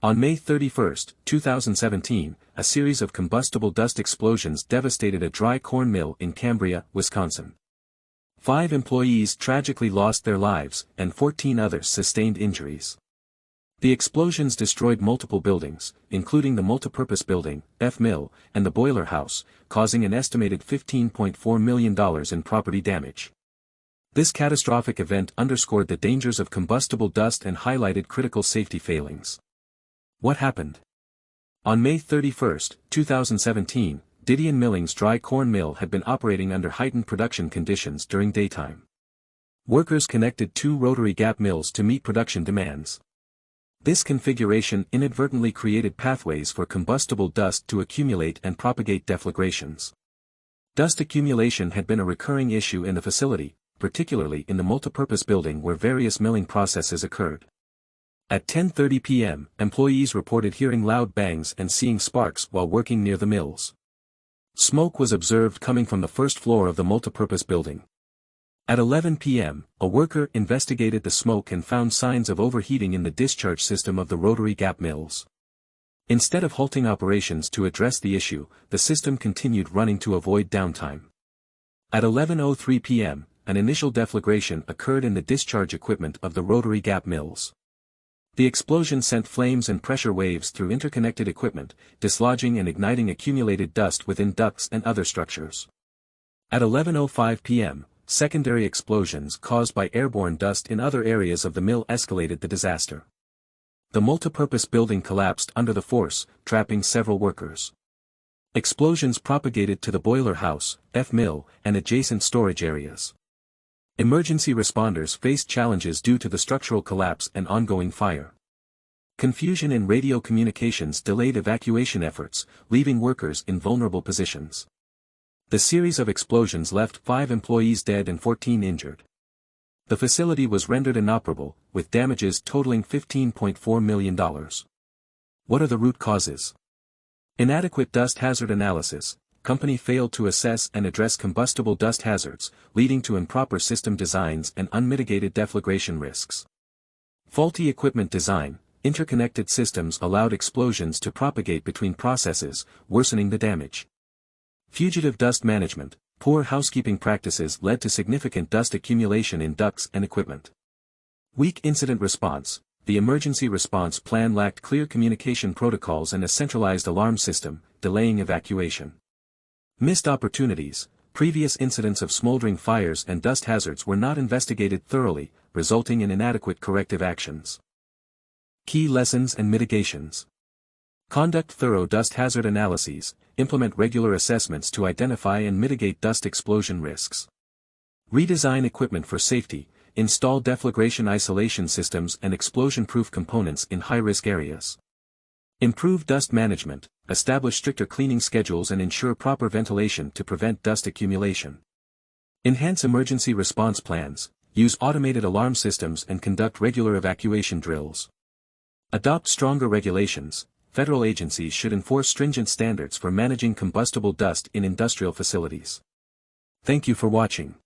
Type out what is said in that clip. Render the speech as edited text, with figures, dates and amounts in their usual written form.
On May 31, 2017, a series of combustible dust explosions devastated a dry corn mill in Cambria, Wisconsin. 5 employees tragically lost their lives, and 14 others sustained injuries. The explosions destroyed multiple buildings, including the multipurpose building, F-mill, and the boiler house, causing an estimated $15.4 million in property damage. This catastrophic event underscored the dangers of combustible dust and highlighted critical safety failings. What happened? On May 31, 2017, Didion Milling's dry corn mill had been operating under heightened production conditions during daytime. Workers connected 2 rotary gap mills to meet production demands. This configuration inadvertently created pathways for combustible dust to accumulate and propagate deflagrations. Dust accumulation had been a recurring issue in the facility, particularly in the multipurpose building where various milling processes occurred. At 10:30 p.m., employees reported hearing loud bangs and seeing sparks while working near the mills. Smoke was observed coming from the first floor of the multipurpose building. At 11 p.m., a worker investigated the smoke and found signs of overheating in the discharge system of the rotary gap mills. Instead of halting operations to address the issue, the system continued running to avoid downtime. At 11:03 p.m., an initial deflagration occurred in the discharge equipment of the rotary gap mills. The explosion sent flames and pressure waves through interconnected equipment, dislodging and igniting accumulated dust within ducts and other structures. At 11:05 p.m., secondary explosions caused by airborne dust in other areas of the mill escalated the disaster. The multipurpose building collapsed under the force, trapping several workers. Explosions propagated to the boiler house, F-mill, and adjacent storage areas. Emergency responders faced challenges due to the structural collapse and ongoing fire. Confusion in radio communications delayed evacuation efforts, leaving workers in vulnerable positions. The series of explosions left 5 employees dead and 14 injured. The facility was rendered inoperable, with damages totaling $15.4 million. What are the root causes? Inadequate dust hazard analysis. Company failed to assess and address combustible dust hazards, leading to improper system designs and unmitigated deflagration risks. Faulty equipment design. Interconnected systems allowed explosions to propagate between processes, worsening the damage. Fugitive dust management. Poor housekeeping practices led to significant dust accumulation in ducts and equipment. Weak incident response. The emergency response plan lacked clear communication protocols and a centralized alarm system, delaying evacuation. Missed opportunities. Previous incidents of smoldering fires and dust hazards were not investigated thoroughly, resulting in inadequate corrective actions. Key lessons and mitigations. Conduct thorough dust hazard analyses, implement regular assessments to identify and mitigate dust explosion risks. Redesign equipment for safety, install deflagration isolation systems and explosion-proof components in high-risk areas. Improve dust management, establish stricter cleaning schedules and ensure proper ventilation to prevent dust accumulation. Enhance emergency response plans, use automated alarm systems and conduct regular evacuation drills. Adopt stronger regulations. Federal agencies should enforce stringent standards for managing combustible dust in industrial facilities. Thank you for watching.